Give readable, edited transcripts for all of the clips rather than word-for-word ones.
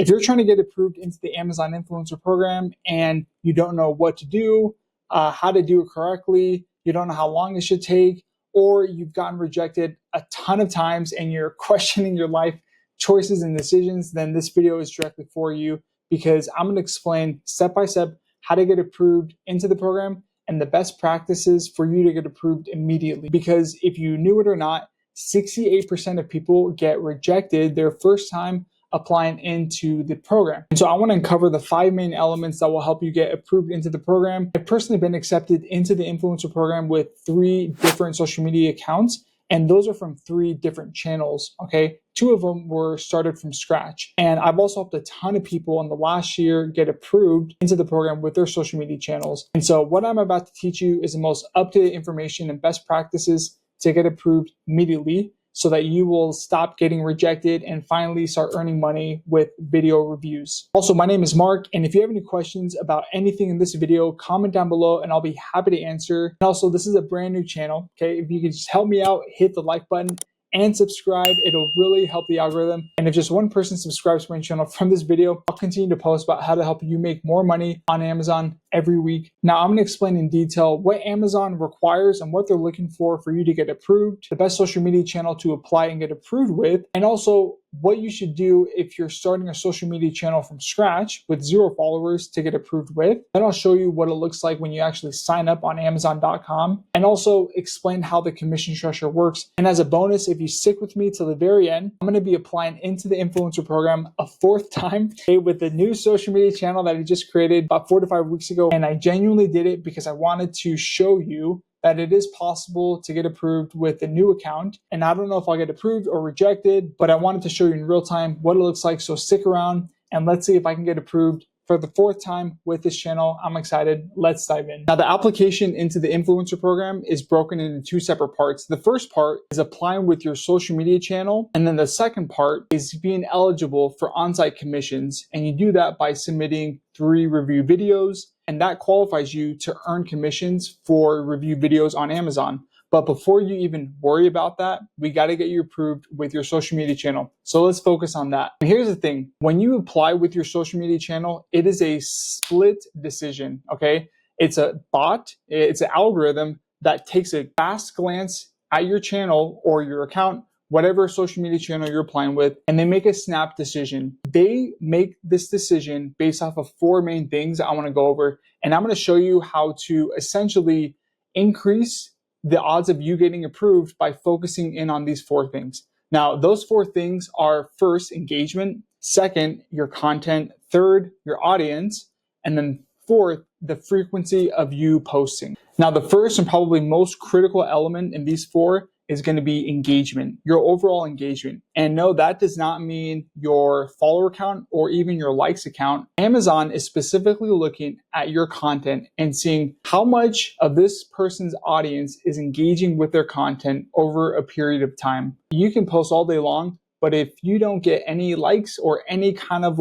If you're trying to get approved into the Amazon Influencer Program and you don't know what to do, how to do it correctly, you don't know how long it should take, or you've gotten rejected a ton of times and you're questioning your life choices and decisions, then this video is directly for you, because I'm going to explain step by step how to get approved into the program and the best practices for you to get approved immediately. Because if you knew it or not, 68% of people get rejected their first time applying into the program. And so I want to uncover the 5 main elements that will help you get approved into the program. I've personally been accepted into the influencer program with 3 different social media accounts, and those are from 3 different channels, okay? 2 of them were started from scratch. And I've also helped a ton of people in the last year get approved into the program with their social media channels. And so what I'm about to teach you is the most up-to-date information and best practices to get approved immediately, so that you will stop getting rejected and finally start earning money with video reviews. Also, my name is Mark, and if you have any questions about anything in this video, comment down below and I'll be happy to answer. And also, this is a brand new channel, okay? If you could just help me out, hit the like button and subscribe, it'll really help the algorithm. And if just one person subscribes to my channel from this video, I'll continue to post about how to help you make more money on Amazon every week. Now, I'm going to explain in detail what Amazon requires and what they're looking for you to get approved, the best social media channel to apply and get approved with, and also what you should do if you're starting a social media channel from scratch with 0 followers to get approved with. Then I'll show you what it looks like when you actually sign up on Amazon.com, and also explain how the commission structure works. And as a bonus, if you stick with me till the very end, I'm going to be applying into the influencer program a 4th time, okay, with the new social media channel that I just created about 4 to 5 weeks ago. And I genuinely did it because I wanted to show you that it is possible to get approved with a new account. And I don't know if I'll get approved or rejected, but I wanted to show you in real time what it looks like. So stick around and let's see if I can get approved for the 4th time with this channel. I'm excited. Let's dive in. Now, the application into the influencer program is broken into 2 separate parts. The first part is applying with your social media channel. And then the second part is being eligible for on-site commissions. And you do that by submitting 3 review videos. And that qualifies you to earn commissions for review videos on Amazon. But before you even worry about that, we got to get you approved with your social media channel. So let's focus on that. And here's the thing. When you apply with your social media channel, it is a split decision, okay? It's a bot, it's an algorithm that takes a fast glance at your channel or your account, whatever social media channel you're applying with, and they make a snap decision. They make this decision based off of 4 main things I want to go over. And I'm going to show you how to essentially increase the odds of you getting approved by focusing in on these 4 things. Now, those 4 things are: first, engagement; second, your content; third, your audience; and then 4th, the frequency of you posting. Now, the first and probably most critical element in these 4 is going to be engagement, your overall engagement. And no, that does not mean your follower count or even your likes account. Amazon is specifically looking at your content and seeing how much of this person's audience is engaging with their content over a period of time. You can post all day long, but if you don't get any likes or any kind of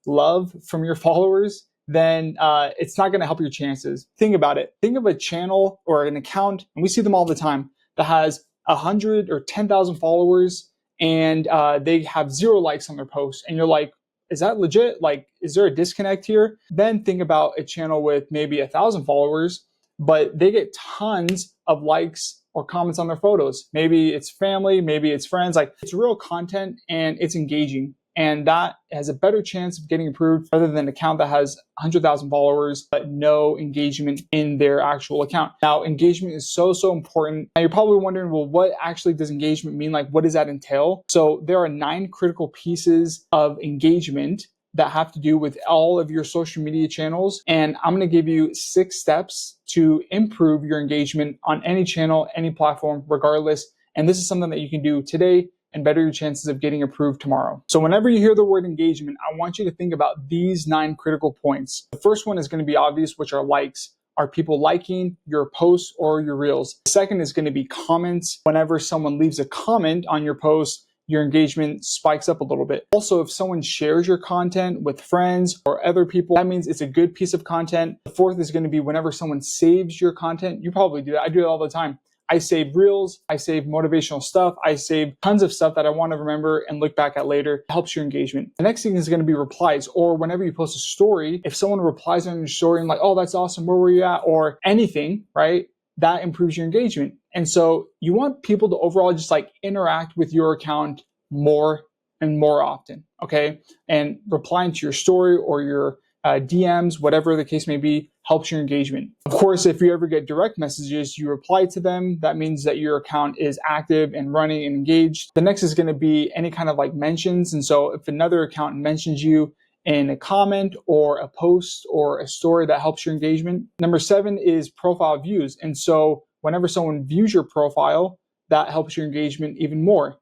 love from your followers, then it's not going to help your chances. Think about it. Think of a channel or an account, and we see them all the time, that has 100 or 10,000 followers and they have 0 likes on their post. And you're like, is that legit? Is there a disconnect here? Then think about a channel with maybe 1,000 followers, but they get tons of likes or comments on their photos. Maybe it's family, maybe it's friends. It's real content and it's engaging. And that has a better chance of getting approved rather than an account that has 100,000 followers, but no engagement in their actual account. Now, engagement is so important. Now, you're probably wondering, well, what actually does engagement mean? What does that entail? So there are 9 critical pieces of engagement that have to do with all of your social media channels. And I'm going to give you 6 steps to improve your engagement on any channel, any platform, regardless. And this is something that you can do today and better your chances of getting approved tomorrow. So whenever you hear the word engagement, I want you to think about these 9 critical points. The first one is going to be obvious, which are likes. Are people liking your posts or your reels? The second is going to be comments. Whenever someone leaves a comment on your post, your engagement spikes up a little bit. Also, if someone shares your content with friends or other people, that means it's a good piece of content. The 4th is going to be whenever someone saves your content. You probably do that. I do it all the time. I save reels, I save motivational stuff, I save tons of stuff that I want to remember and look back at later. It helps your engagement. The next thing is going to be replies, or whenever you post a story, if someone replies on your story and like, oh, that's awesome, where were you at, or anything, right? That improves your engagement. And so you want people to overall just like interact with your account more and more often, okay? And replying to your story or your DMs, whatever the case may be, helps your engagement. Of course, if you ever get direct messages, you reply to them. That means that your account is active and running and engaged. The next is going to be any kind of like mentions. And so if another account mentions you in a comment or a post or a story, that helps your engagement. Number 7 is profile views. And so whenever someone views your profile, that helps your engagement even more.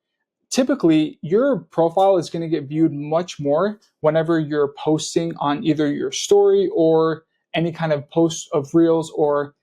Typically, your profile is going to get viewed much more whenever you're posting on either your story or any kind of post of reels or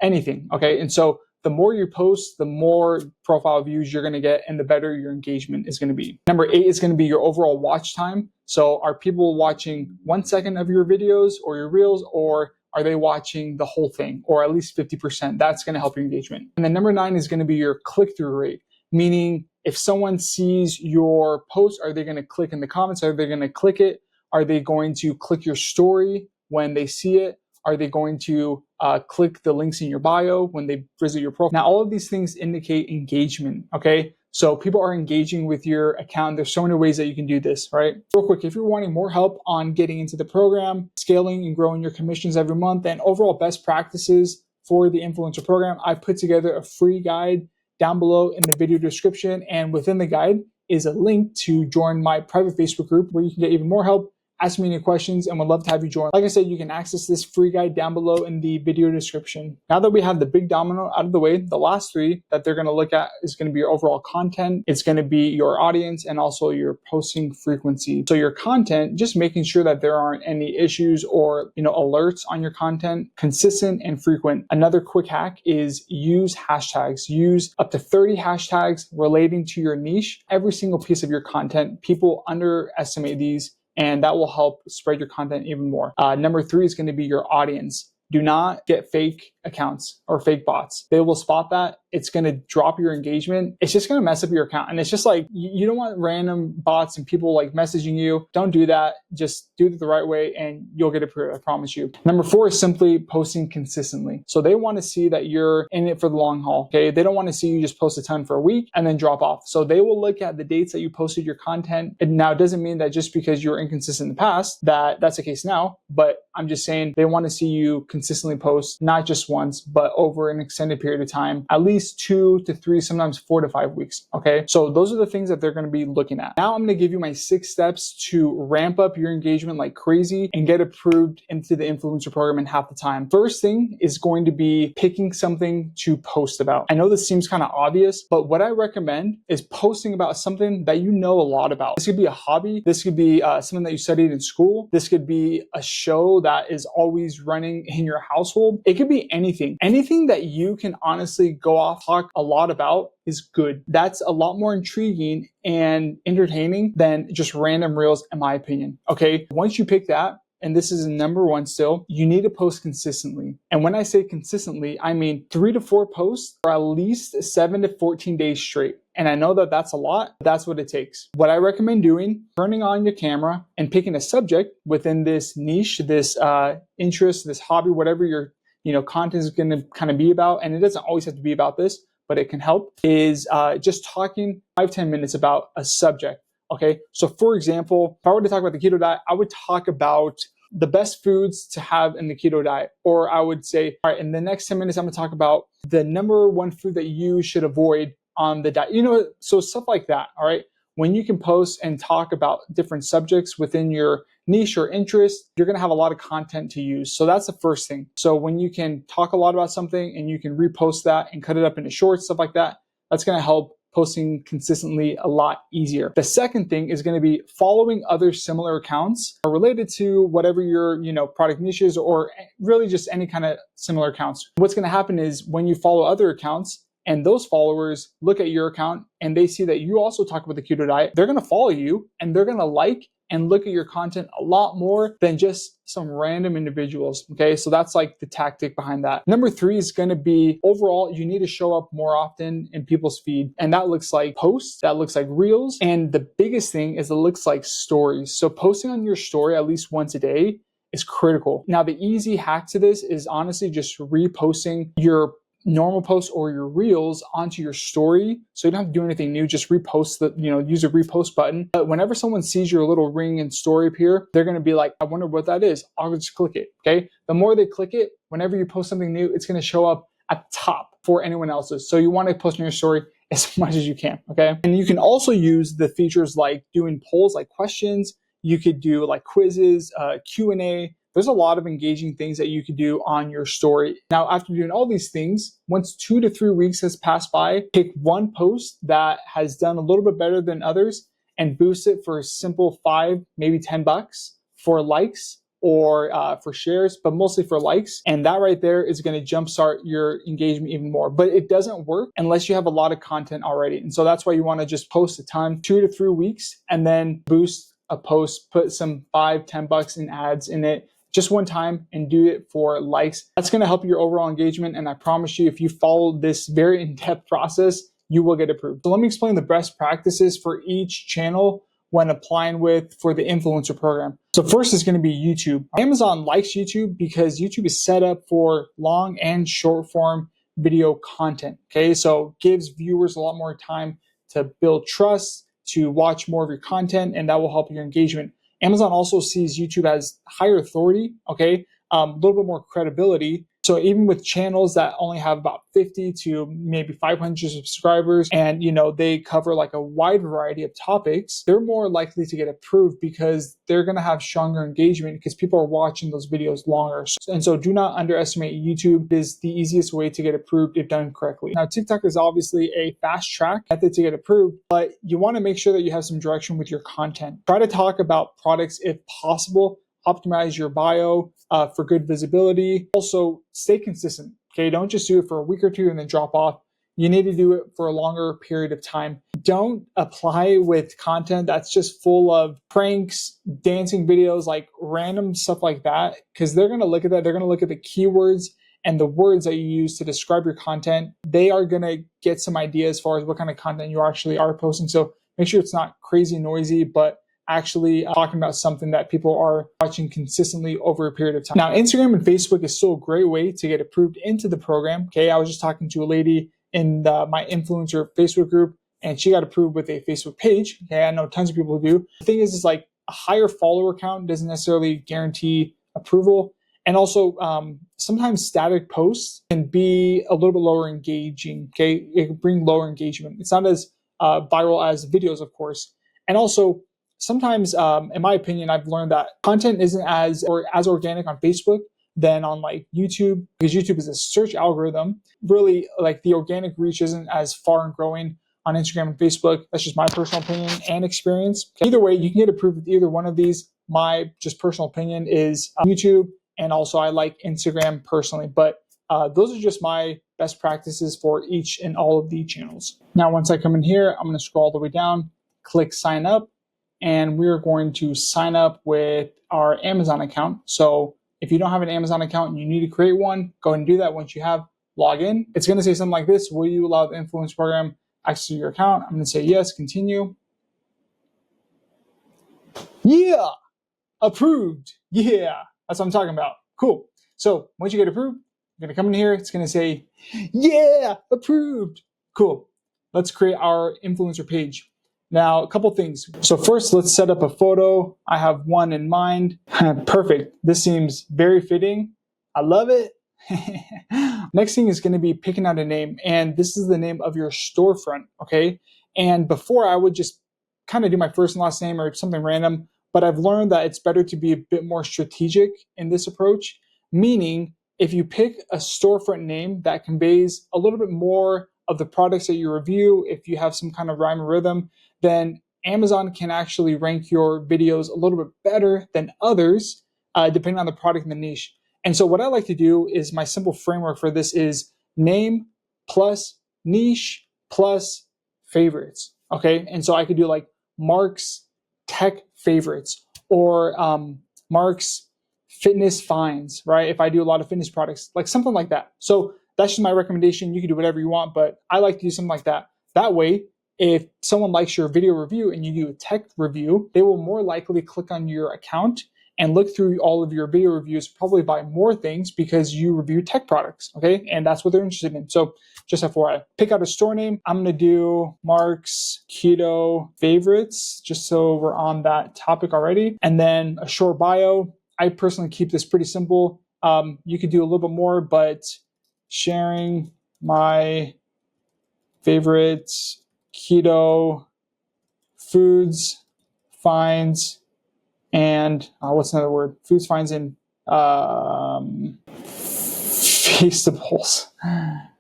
anything, okay? And so the more you post, the more profile views you're going to get and the better your engagement is going to be. Number 8 is going to be your overall watch time. So are people watching 1 second of your videos or your reels, or are they watching the whole thing, or at least 50%? That's going to help your engagement. And then number 9 is going to be your click-through rate, meaning if someone sees your post, are they going to click in the comments? Are they going to click it? Are they going to click your story when they see it? Are they going to click the links in your bio when they visit your profile? Now, all of these things indicate engagement, okay? So people are engaging with your account. There's so many ways that you can do this, right? Real quick, if you're wanting more help on getting into the program, scaling and growing your commissions every month, and overall best practices for the influencer program, I've put together a free guide down below in the video description. And within the guide is a link to join my private Facebook group where you can get even more help. Ask me any questions and would love to have you join. Like I said, you can access this free guide down below in the video description. Now that we have the big domino out of the way, the last 3 that they're going to look at is going to be your overall content. It's going to be your audience and also your posting frequency. So your content, just making sure that there aren't any issues or alerts on your content, consistent and frequent. Another quick hack is use hashtags. Use up to 30 hashtags relating to your niche. Every single piece of your content, people underestimate these, and that will help spread your content even more. Number 3 is going to be your audience. Do not get fake accounts or fake bots. They will spot that. It's going to drop your engagement. It's just going to mess up your account. And it's just like, you don't want random bots and people like messaging you. Don't do that. Just do it the right way and you'll get approved, I promise you. Number 4 is simply posting consistently. So they want to see that you're in it for the long haul, okay? They don't want to see you just post a ton for a week and then drop off. So they will look at the dates that you posted your content. And now it doesn't mean that just because you were inconsistent in the past, that's the case now, but I'm just saying they want to see you consistently post, not just once, but over an extended period of time, at least 2 to 3, sometimes 4 to 5 weeks. Okay. So those are the things that they're going to be looking at. Now I'm going to give you my 6 steps to ramp up your engagement like crazy and get approved into the influencer program in half the time. First thing is going to be picking something to post about. I know this seems kind of obvious, but what I recommend is posting about something that you know a lot about. This could be a hobby. This could be something that you studied in school. This could be a show that is always running in your household. It could be anything. Anything that you can honestly go off, talk a lot about is good. That's a lot more intriguing and entertaining than just random reels, in my opinion. Okay. Once you pick that, and this is number 1 still, you need to post consistently. And when I say consistently, I mean 3 to 4 posts for at least 7 to 14 days straight. And I know that that's a lot, but that's what it takes. What I recommend doing, turning on your camera and picking a subject within this niche, this interest, this hobby, whatever your content is going to kind of be about. And it doesn't always have to be about this, but it can help, is just talking 5-10 minutes about a subject. Okay. So for example, if I were to talk about the keto diet, I would talk about the best foods to have in the keto diet. Or I would say, all right, in the next 10 minutes, I'm going to talk about the number 1 food that you should avoid on the diet. So stuff like that. All right. When you can post and talk about different subjects within your niche or interest, you're going to have a lot of content to use. So that's the first thing. So when you can talk a lot about something and you can repost that and cut it up into shorts, stuff like that, that's going to help posting consistently a lot easier. The second thing is going to be following other similar accounts related to whatever your, product niches or really just any kind of similar accounts. What's going to happen is when you follow other accounts, and those followers look at your account and they see that you also talk about the keto diet, they're going to follow you and they're going to like and look at your content a lot more than just some random individuals. Okay, so that's like the tactic behind that. Number 3 is going to be overall, you need to show up more often in people's feed. And that looks like posts, that looks like reels. And the biggest thing is it looks like stories. So posting on your story at least once a day is critical. Now, the easy hack to this is honestly just reposting your normal posts or your reels onto your story. So you don't have to do anything new, just repost use a repost button. But whenever someone sees your little ring and story appear, they're going to be like, I wonder what that is. I'll just click it. Okay. The more they click it, whenever you post something new, it's going to show up at the top for anyone else's. So you want to post on your story as much as you can. Okay. And you can also use the features like doing polls, like questions. You could do like quizzes, Q&A. There's a lot of engaging things that you could do on your story. Now, after doing all these things, once 2 to 3 weeks has passed by, pick one post that has done a little bit better than others and boost it for a simple $5, maybe $10 for likes or for shares, but mostly for likes. And that right there is going to jumpstart your engagement even more. But it doesn't work unless you have a lot of content already. And so that's why you want to just post a ton, 2 to 3 weeks, and then boost a post, put some $5, $10 in ads in it just one time and do it for likes. That's going to help your overall engagement. And I promise you, if you follow this very in-depth process, you will get approved. So let me explain the best practices for each channel when applying for the influencer program. So first is going to be YouTube. Amazon likes YouTube because YouTube is set up for long and short form video content. Okay, so gives viewers a lot more time to build trust, to watch more of your content, and that will help your engagement. Amazon also sees YouTube as higher authority, okay, a little bit more credibility. So even with channels that only have about 50 to maybe 500 subscribers and, they cover like a wide variety of topics, they're more likely to get approved because they're going to have stronger engagement because people are watching those videos longer. And so do not underestimate YouTube. It is the easiest way to get approved if done correctly. Now, TikTok is obviously a fast track method to get approved, but you want to make sure that you have some direction with your content. Try to talk about products if possible. Optimize your bio for good visibility. Also, stay consistent. Okay, don't just do it for a week or two and then drop off. You need to do it for a longer period of time. Don't apply with content that's just full of pranks, dancing videos, like random stuff like that, because they're going to look at that. They're going to look at the keywords and the words that you use to describe your content. They are going to get some idea as far as what kind of content you actually are posting. So make sure it's not crazy noisy, but actually talking about something that people are watching consistently over a period of time. Now, Instagram and Facebook is still a great way to get approved into the program. Okay, I was just talking to a lady in my influencer Facebook group, and she got approved with a Facebook page. Okay, I know tons of people who do. The thing is like a higher follower count doesn't necessarily guarantee approval. And also, sometimes static posts can be a little bit lower engaging. Okay, it can bring lower engagement. It's not as viral as videos, of course. And also, sometimes, in my opinion, I've learned that content isn't as organic on Facebook than on like YouTube, because YouTube is a search algorithm. Really, like the organic reach isn't as far and growing on Instagram and Facebook. That's just my personal opinion and experience. Either way, you can get approved with either one of these. My just personal opinion is YouTube, and also I like Instagram personally. But those are just my best practices for each and all of the channels. Now, once I come in here, I'm going to scroll all the way down, click sign up. And we're going to sign up with our Amazon account. So if you don't have an Amazon account and you need to create one, go ahead and do that. Once you have, log in. It's going to say something like this: will you allow the influence program access to your account? I'm going to say yes, continue. Yeah, approved. Yeah, that's what I'm talking about. Cool. So once you get approved, you're going to come in here. It's going to say, yeah, approved. Cool. Let's create our influencer page. Now, a couple things. So first, let's set up a photo. I have one in mind. Perfect. This seems very fitting. I love it. Next thing is going to be picking out a name. And this is the name of your storefront, okay? And before, I would just kind of do my first and last name or something random. But I've learned that it's better to be a bit more strategic in this approach. Meaning, if you pick a storefront name that conveys a little bit more of the products that you review, if you have some kind of rhyme or rhythm, then Amazon can actually rank your videos a little bit better than others, depending on the product and the niche. And so what I like to do is, my simple framework for this is name plus niche plus favorites. Okay. And so I could do like Mark's tech favorites or Mark's fitness finds, right? If I do a lot of fitness products, like something like that. So that's just my recommendation. You can do whatever you want, but I like to do something like that. That way, if someone likes your video review and you do a tech review, they will more likely click on your account and look through all of your video reviews, probably buy more things because you review tech products, okay? And that's what they're interested in. So just FYI, pick out a store name. I'm gonna do Mark's Keto Favorites, just so we're on that topic already. And then a short bio. I personally keep this pretty simple. You could do a little bit more, but sharing my favorite keto foods, finds, and what's another word? Foods, finds, and feastables.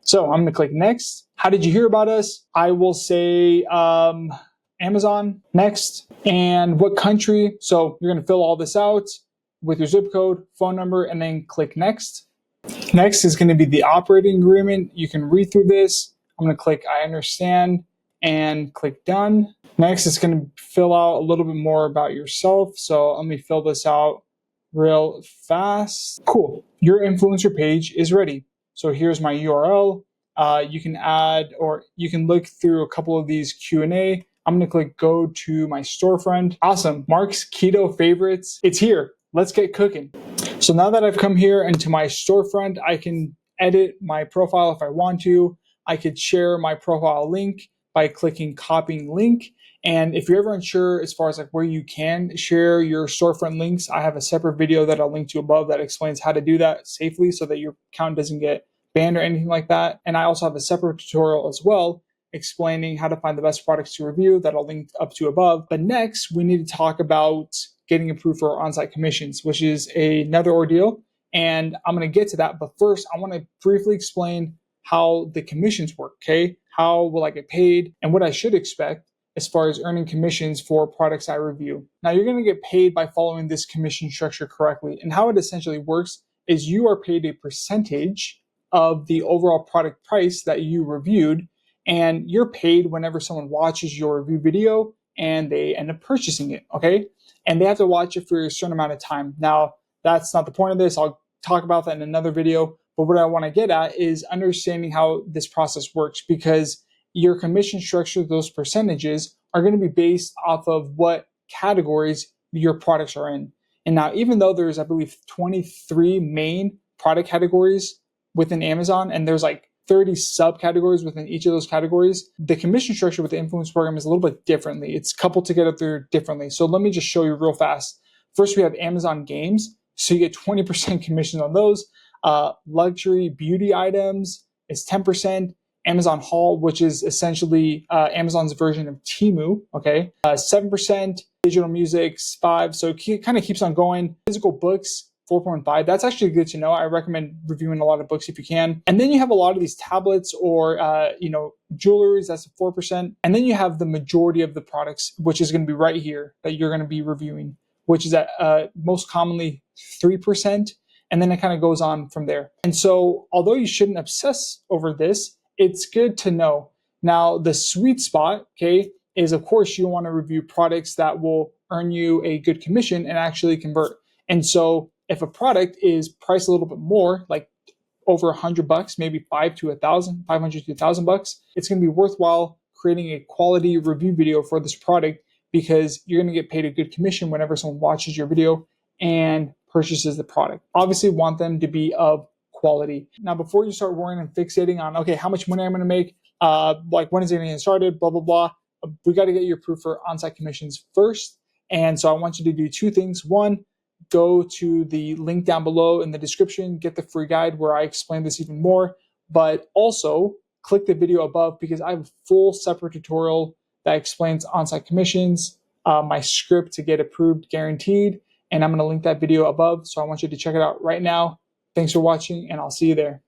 So I'm going to click next. How did you hear about us? I will say Amazon next. And what country? So you're going to fill all this out with your zip code, phone number, and then click next. Next is going to be the operating agreement. You can read through this. I'm going to click I understand and click done. Next, it's going to fill out a little bit more about yourself. So let me fill this out real fast. Cool. Your influencer page is ready. So here's my URL. You can add, or you can look through a couple of these Q&A. I'm going to click go to my storefront. Awesome. Mark's Keto Favorites. It's here. Let's get cooking. So now that I've come here into my storefront, I can edit my profile if I want to. I could share my profile link by clicking copying link. And if you're ever unsure as far as like where you can share your storefront links, I have a separate video that I'll link to above that explains how to do that safely so that your account doesn't get banned or anything like that. And I also have a separate tutorial as well explaining how to find the best products to review that I'll link up to above. But next, we need to talk about getting approved for on-site commissions, which is another ordeal. And I'm going to get to that. But first, I want to briefly explain how the commissions work, okay? How will I get paid and what I should expect as far as earning commissions for products I review. Now, you're going to get paid by following this commission structure correctly. And how it essentially works is you are paid a percentage of the overall product price that you reviewed, and you're paid whenever someone watches your review video and they end up purchasing it, okay? And they have to watch it for a certain amount of time. Now, that's not the point of this. I'll talk about that in another video. But what I want to get at is understanding how this process works, because your commission structure, those percentages, are going to be based off of what categories your products are in. And now, even though there's, I believe, 23 main product categories within Amazon, and there's like 30 subcategories within each of those categories, the commission structure with the influence program is a little bit differently. It's coupled together there differently. So let me just show you real fast. First, we have Amazon Games. So you get 20% commission on those. Luxury beauty items is 10%. Amazon Haul, which is essentially Amazon's version of Temu, okay? 7%. Digital music, 5%. So it kind of keeps on going. Physical books, 4.5. That's actually good to know. I recommend reviewing a lot of books if you can. And then you have a lot of these tablets or jewelries. That's 4%. And then you have the majority of the products, which is going to be right here that you're going to be reviewing, which is at most commonly 3%. And then it kind of goes on from there. And so, although you shouldn't obsess over this, it's good to know. Now, the sweet spot, okay, is of course you want to review products that will earn you a good commission and actually convert. And so, if a product is priced a little bit more, like over $100, maybe $500 to $1,000, it's going to be worthwhile creating a quality review video for this product, because you're going to get paid a good commission whenever someone watches your video and purchases the product. Obviously, want them to be of quality. Now, before you start worrying and fixating on, okay, how much money I'm going to make, like when is it going to get started, blah, blah, blah, we got to get you approved for on-site commissions first. And so I want you to do two things. One, go to the link down below in the description, get the free guide where I explain this even more, but also click the video above, because I have a full separate tutorial that explains on-site commissions, my script to get approved guaranteed, and I'm going to link that video above. So I want you to check it out right now. Thanks for watching, and I'll see you there.